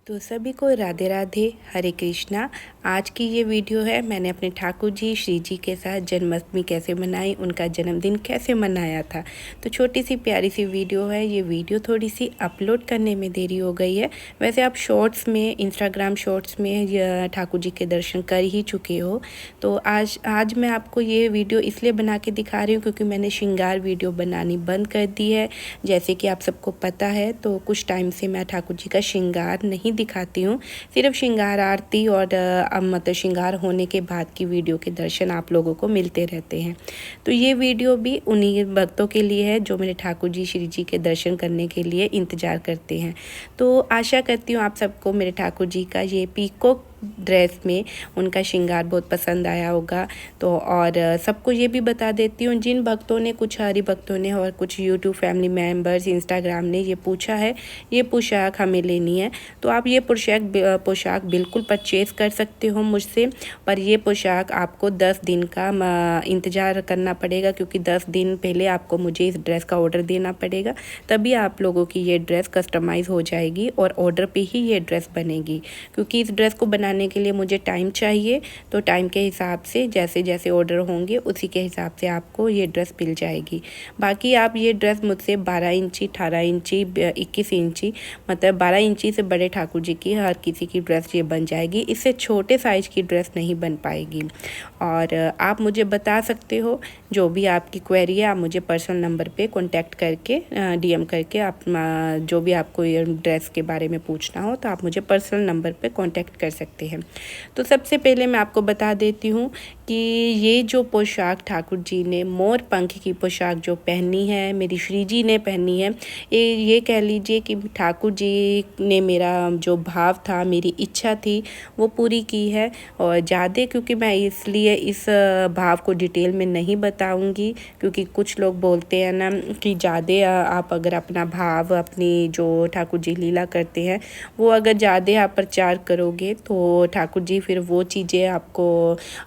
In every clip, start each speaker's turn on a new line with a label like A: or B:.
A: तो सभी को राधे राधे, हरे कृष्णा। आज की ये वीडियो है, मैंने अपने ठाकुर जी श्री जी के साथ जन्माष्टमी कैसे मनाई, उनका जन्मदिन कैसे मनाया था। तो छोटी सी प्यारी सी वीडियो है। ये वीडियो थोड़ी सी अपलोड करने में देरी हो गई है। वैसे आप शॉर्ट्स में, इंस्टाग्राम शॉर्ट्स में ठाकुर जी के दर्शन कर ही चुके हो। तो आज मैं आपको ये वीडियो इसलिए बना के दिखा रही हूँ क्योंकि मैंने श्रृंगार वीडियो बनानी बंद कर दी है। जैसे कि आप सबको पता है, तो कुछ टाइम से मैं ठाकुर जी का श्रृंगार नहीं दिखाती हूँ। सिर्फ श्रृंगार आरती और मतलब श्रृंगार होने के बाद की वीडियो के दर्शन आप लोगों को मिलते रहते हैं। तो ये वीडियो भी उन्हीं भक्तों के लिए है जो मेरे ठाकुर जी श्री जी के दर्शन करने के लिए इंतज़ार करते हैं। तो आशा करती हूँ आप सबको मेरे ठाकुर जी का ये पीकॉक ड्रेस में उनका श्रृंगार बहुत पसंद आया होगा। तो और सबको ये भी बता देती हूँ, जिन भक्तों ने, कुछ हरि भक्तों ने और कुछ यूट्यूब फैमिली मेंबर्स, इंस्टाग्राम ने ये पूछा है ये पोशाक हमें लेनी है, तो आप ये पोशाक बिल्कुल परचेज़ कर सकते हो मुझसे। पर ये पोशाक आपको 10 दिन का इंतज़ार करना पड़ेगा, क्योंकि 10 दिन पहले आपको मुझे इस ड्रेस का ऑर्डर देना पड़ेगा, तभी आप लोगों की ये ड्रेस कस्टमाइज़ हो जाएगी और ऑर्डर पे ही ये ड्रेस बनेगी। क्योंकि इस ड्रेस को बनाने के लिए मुझे टाइम चाहिए, तो टाइम के हिसाब से जैसे जैसे ऑर्डर होंगे उसी के हिसाब से आपको ये ड्रेस मिल जाएगी। बाकी आप ये ड्रेस मुझसे 12 इंची, 18 इंची, 21 इंची, मतलब 12 इंची से बड़े ठाकुर जी की हर किसी की ड्रेस ये बन जाएगी। इससे छोटे साइज़ की ड्रेस नहीं बन पाएगी। और आप मुझे बता सकते हो, जो भी आपकी क्वेरी है आप मुझे पर्सनल नंबर पे कांटेक्ट करके डीएम करके आप जो भी आपको ये ड्रेस के बारे में पूछना हो तो आप मुझे पर्सनल नंबर पे कांटेक्ट कर सकते हैं। तो सबसे पहले मैं आपको बता देती हूँ कि ये जो पोशाक ठाकुर जी ने, मोर पंख की पोशाक जो पहनी है, मेरी श्री जी ने पहनी है, ये कह लीजिए कि ठाकुर जी ने मेरा जो भाव था, मेरी इच्छा थी, वो पूरी की है। और ज़्यादा क्योंकि मैं इसलिए इस भाव को डिटेल में नहीं बताऊंगी, क्योंकि कुछ लोग बोलते हैं ना कि ज़्यादा आप अगर अपना भाव, अपनी जो ठाकुर जी लीला करते हैं, वो अगर ज़्यादा आप प्रचार करोगे तो ठाकुर जी फिर वो चीज़ें आपको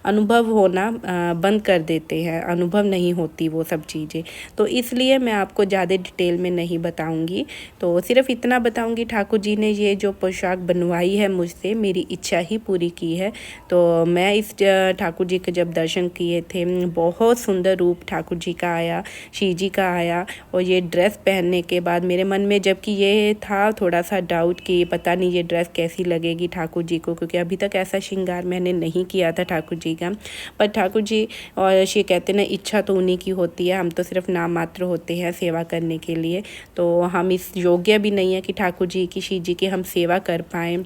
A: अनुभव होना बंद कर देते हैं, अनुभव नहीं होती वो सब चीज़ें। तो इसलिए मैं आपको ज़्यादा डिटेल में नहीं बताऊंगी। तो सिर्फ इतना बताऊंगी, ठाकुर जी ने ये जो पोशाक बनवाई है मुझसे, मेरी इच्छा ही पूरी की है। तो मैं इस ठाकुर जी के जब दर्शन किए थे, बहुत सुंदर रूप ठाकुर जी का आया, श्री जी का आया। और ये ड्रेस पहनने के बाद मेरे मन में जबकि ये था थोड़ा सा डाउट कि पता नहीं ये ड्रेस कैसी लगेगी ठाकुर जी को, क्योंकि अभी तक ऐसा श्रृंगार मैंने नहीं किया था ठाकुर जी का। पर ठाकुर जी और ये कहते ना, इच्छा तो उन्हीं की होती है, हम तो सिर्फ नाम मात्र होते हैं सेवा करने के लिए। तो हम इस योग्य भी नहीं है कि ठाकुर जी की, श्री जी की हम सेवा कर पाएँ,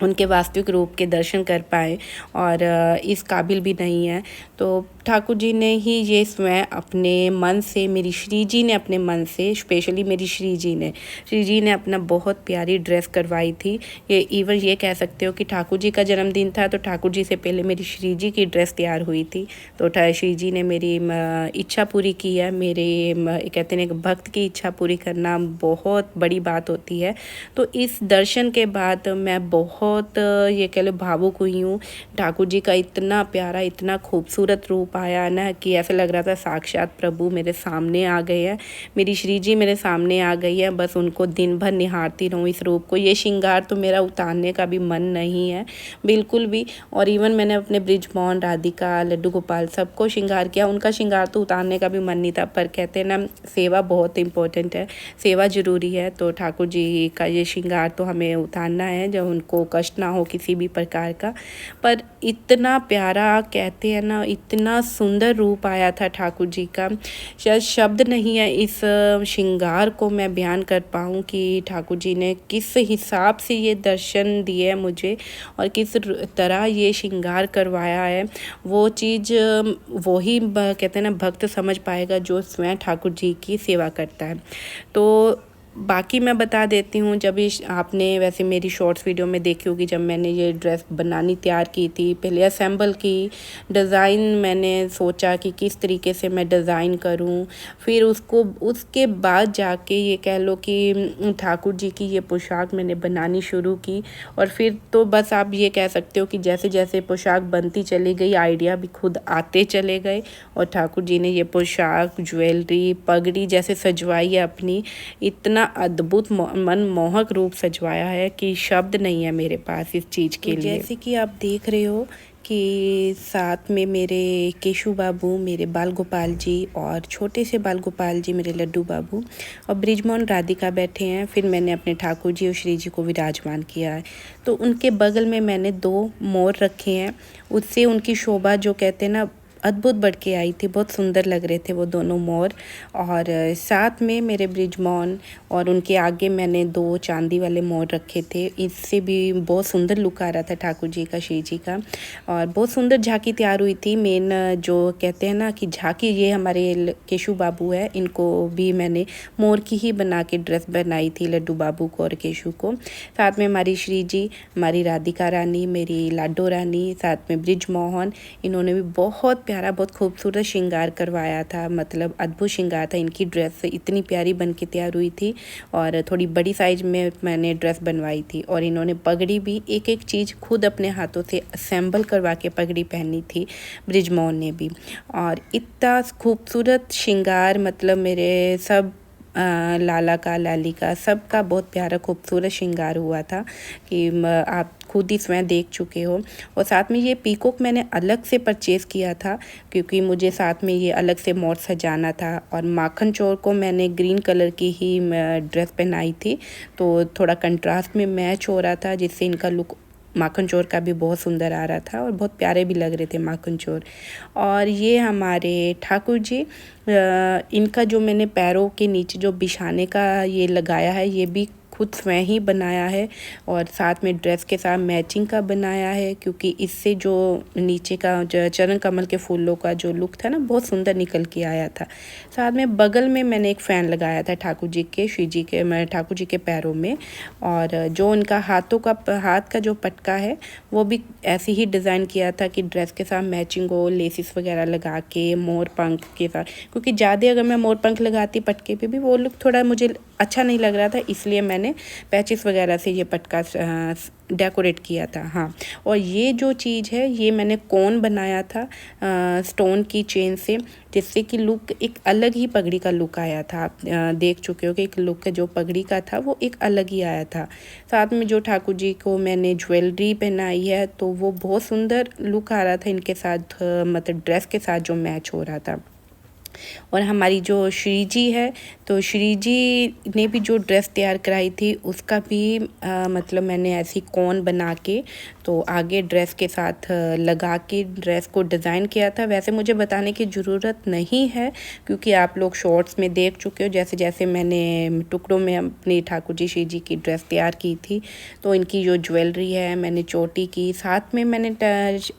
A: उनके वास्तविक रूप के दर्शन कर पाए, और इस काबिल भी नहीं है। तो ठाकुर जी ने ही ये स्वयं अपने मन से, मेरी श्री जी ने अपने मन से, स्पेशली मेरी श्री जी ने अपना बहुत प्यारी ड्रेस करवाई थी। ये इवन ये कह सकते हो कि ठाकुर जी का जन्मदिन था तो ठाकुर जी से पहले मेरी श्री जी की ड्रेस तैयार हुई थी। तो श्री जी ने मेरी इच्छा पूरी की है। मेरे कहते हैं भक्त की इच्छा पूरी करना बहुत बड़ी बात होती है। तो इस दर्शन के बाद मैं बहुत ये कह लो भावुक हुई हूँ। ठाकुर जी का इतना प्यारा, इतना खूबसूरत रूप आया ना कि ऐसा लग रहा था साक्षात प्रभु मेरे सामने आ गए हैं, मेरी श्री जी मेरे सामने आ गई है। बस उनको दिन भर निहारती रहूँ इस रूप को। ये श्रृंगार तो मेरा उतारने का भी मन नहीं है बिल्कुल भी। और इवन मैंने अपने ब्रिजमोहन, राधिका, लड्डू गोपाल सबको श्रृंगार किया, उनका श्रृंगार तो उतारने का भी मन नहीं था। पर कहते हैं ना, सेवा बहुत इम्पोर्टेंट है, सेवा ज़रूरी है। तो ठाकुर जी का ये श्रृंगार तो हमें उतारना है, जब उनको कष्ट ना हो किसी भी प्रकार का। पर इतना प्यारा, कहते हैं ना, इतना सुंदर रूप आया था ठाकुर जी का, शायद शब्द नहीं है इस श्रृंगार को मैं बयान कर पाऊँ कि ठाकुर जी ने किस हिसाब से ये दर्शन दिए मुझे और किस तरह ये श्रृंगार करवाया है। वो चीज़ वो ही कहते हैं ना भक्त समझ पाएगा जो स्वयं ठाकुर जी की सेवा करता है। तो बाकी मैं बता देती हूँ, जब आपने वैसे मेरी शॉर्ट्स वीडियो में देखी होगी, जब मैंने ये ड्रेस बनानी तैयार की थी, पहले असेंबल की, डिज़ाइन मैंने सोचा कि किस तरीके से मैं डिज़ाइन करूँ, फिर उसके बाद जाके ये कह लो कि ठाकुर जी की ये पोशाक मैंने बनानी शुरू की। और फिर तो बस आप ये कह सकते हो कि जैसे जैसे पोशाक बनती चली गई, आइडिया भी खुद आते चले गए, और ठाकुर जी ने ये पोशाक, ज्वेलरी, पगड़ी जैसे सजवाई है अपनी, इतना अद्भुत मनमोहक रूप सजवाया है कि शब्द नहीं है मेरे पास इस चीज़ के लिए। जैसे कि आप देख रहे हो कि साथ में मेरे केशु बाबू, मेरे बाल गोपाल जी और छोटे से बाल गोपाल जी मेरे लड्डू बाबू और बृजमोहन राधिका बैठे हैं। फिर मैंने अपने ठाकुर जी और श्री जी को विराजमान किया है। तो उनके बगल में मैंने 2 मोर रखे हैं। उससे उनकी शोभा जो कहते हैं ना अद्भुत बढ़ के आई थी। बहुत सुंदर लग रहे थे वो दोनों मोर। और साथ में मेरे बृजमोहन और उनके आगे मैंने 2 चांदी वाले मोर रखे थे। इससे भी बहुत सुंदर लुक आ रहा था ठाकुर जी का, श्री जी का। और बहुत सुंदर झांकी तैयार हुई थी। मेन जो कहते हैं ना कि झांकी, ये हमारे केशु बाबू है, इनको भी मैंने मोर की ही बना के ड्रेस बनाई थी, लड्डू बाबू को और केशु को। साथ में हमारी श्री जी, हमारी राधिका रानी, मेरी लाडो रानी, साथ में बृजमोहन, इन्होंने भी बहुत प्यारा, बहुत खूबसूरत श्रृंगार करवाया था। मतलब अद्भुत श्रृंगार था। इनकी ड्रेस इतनी प्यारी बन के तैयार हुई थी और थोड़ी बड़ी साइज में मैंने ड्रेस बनवाई थी। और इन्होंने पगड़ी भी एक एक चीज़ खुद अपने हाथों से असेंबल करवा के पगड़ी पहनी थी, बृजमोहन ने भी। और इतना खूबसूरत श्रृंगार, मतलब मेरे सब लाला का, लाली का, सबका बहुत प्यारा खूबसूरत श्रृंगार हुआ था कि आप खुद ही स्वयं देख चुके हो। और साथ में ये पीकॉक मैंने अलग से परचेज़ किया था क्योंकि मुझे साथ में ये अलग से मोर सजाना था। और माखन चोर को मैंने ग्रीन कलर की ही ड्रेस पहनाई थी, तो थोड़ा कंट्रास्ट में मैच हो रहा था, जिससे इनका लुक माखन चोर का भी बहुत सुंदर आ रहा था और बहुत प्यारे भी लग रहे थे माखन चोर। और ये हमारे ठाकुर जी, इनका जो मैंने पैरों के नीचे जो बिछाने का ये लगाया है, ये भी खुद स्वयं ही बनाया है और साथ में ड्रेस के साथ मैचिंग का बनाया है, क्योंकि इससे जो नीचे का चरण कमल के फूलों का जो लुक था ना, बहुत सुंदर निकल के आया था। साथ में बगल में मैंने एक फ़ैन लगाया था ठाकुर जी के, श्री जी के, मैं ठाकुर जी के पैरों में। और जो उनका हाथ का जो पटका है वो भी ऐसे ही डिज़ाइन किया था कि ड्रेस के साथ मैचिंग हो, लेसिस वगैरह लगा के मोर पंख के साथ, क्योंकि ज़्यादा अगर मैं मोर पंख लगाती पटके पे भी वो लुक थोड़ा मुझे अच्छा नहीं लग रहा था, इसलिए मैंने पैचेस वगैरह से ये पटका डेकोरेट किया था। हाँ, और ये जो चीज़ है ये मैंने कोन बनाया था स्टोन की चेन से, जिससे कि लुक एक अलग ही पगड़ी का लुक आया था। आप देख चुके हो कि एक लुक जो पगड़ी का था वो एक अलग ही आया था। साथ में जो ठाकुर जी को मैंने ज्वेलरी पहनाई है तो वो बहुत सुंदर लुक आ रहा था इनके साथ, मतलब ड्रेस के साथ जो मैच हो रहा था। और हमारी जो श्री जी है, तो श्री जी ने भी जो ड्रेस तैयार कराई थी उसका भी मतलब मैंने ऐसी कोन बना के तो आगे ड्रेस के साथ लगा के ड्रेस को डिज़ाइन किया था। वैसे मुझे बताने की ज़रूरत नहीं है क्योंकि आप लोग शॉर्ट्स में देख चुके हो जैसे जैसे मैंने टुकड़ों में अपनी ठाकुर जी श्री जी की ड्रेस तैयार की थी। तो इनकी जो ज्वेलरी है मैंने चोटी की, साथ में मैंने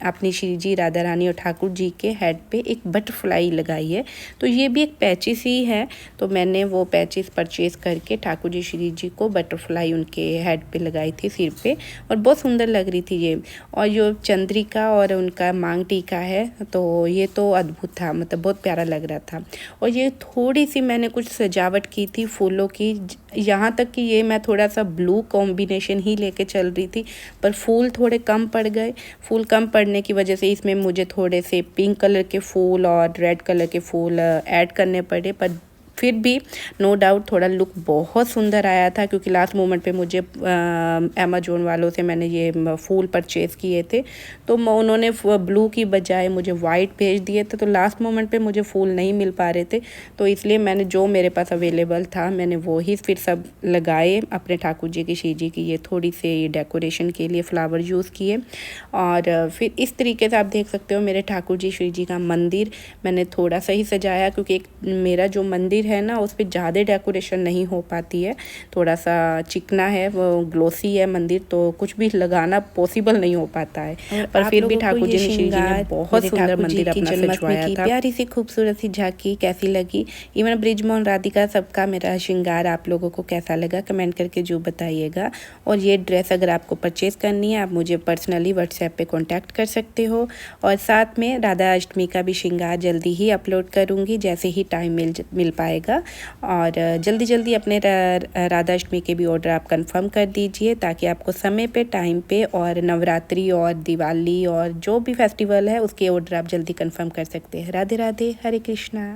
A: अपनी श्री जी, राधा रानी और ठाकुर जी के हेड पे एक बटरफ्लाई लगाई है। तो ये भी एक पैचेस ही है, तो मैंने वो पैचेस परचेज़ करके ठाकुर जी श्री जी को बटरफ्लाई उनके हेड पे लगाई थी, सिर पे, और बहुत सुंदर लग रही थी ये। और जो चंद्रिका और उनका मांग टीका है तो ये तो अद्भुत था, मतलब बहुत प्यारा लग रहा था। और ये थोड़ी सी मैंने कुछ सजावट की थी फूलों की, यहाँ तक कि ये मैं थोड़ा सा ब्लू कॉम्बिनेशन ही लेके चल रही थी, पर फूल थोड़े कम पड़ गए। फूल कम पड़ने की वजह से इसमें मुझे थोड़े से पिंक कलर के फूल और रेड कलर के फूल ऐड करने पड़े, पर फिर भी नो डाउट थोड़ा लुक बहुत सुंदर आया था क्योंकि लास्ट मोमेंट पे मुझे अमेजोन वालों से मैंने ये फूल परचेज़ किए थे, तो उन्होंने ब्लू की बजाय मुझे वाइट भेज दिए थे, तो लास्ट मोमेंट पे मुझे फूल नहीं मिल पा रहे थे, तो इसलिए मैंने जो मेरे पास अवेलेबल था मैंने वो ही फिर सब लगाए अपने ठाकुर जी की, श्री जी की, ये थोड़ी सी डेकोरेशन के लिए फ्लावर यूज़ किए। और फिर इस तरीके से आप देख सकते हो मेरे ठाकुर जी श्री जी का मंदिर मैंने थोड़ा सा ही सजाया क्योंकि मेरा जो मंदिर है ना उस पर ज़्यादा डेकोरेशन नहीं हो पाती है, थोड़ा सा चिकना है, वो ग्लोसी है मंदिर, तो कुछ भी लगाना पॉसिबल नहीं हो पाता है। पर फिर भी ठाकुर जी श्री जी ने बहुत सुंदर मंदिर अपना सजवाया था। प्यारी सी खूबसूरत सी झांकी कैसी लगी, इवन बृजमोहन राधिका सबका मेरा श्रृंगार आप लोगों को कैसा लगा कमेंट करके जो बताइएगा। और ये ड्रेस अगर आपको परचेज़ करनी है आप मुझे पर्सनली व्हाट्सएप पे कांटेक्ट कर सकते हो। और साथ में राधा अष्टमी का भी श्रृंगार जल्दी ही अपलोड करूँगी जैसे ही टाइम मिल पाएगा। और जल्दी जल्दी अपने राधा अष्टमी के भी ऑर्डर आप कंफर्म कर दीजिए ताकि आपको समय पे, टाइम पे, और नवरात्रि और दिवाली और जो भी फेस्टिवल है उसके ऑर्डर आप जल्दी कंफर्म कर सकते हैं। राधे राधे, हरे कृष्णा।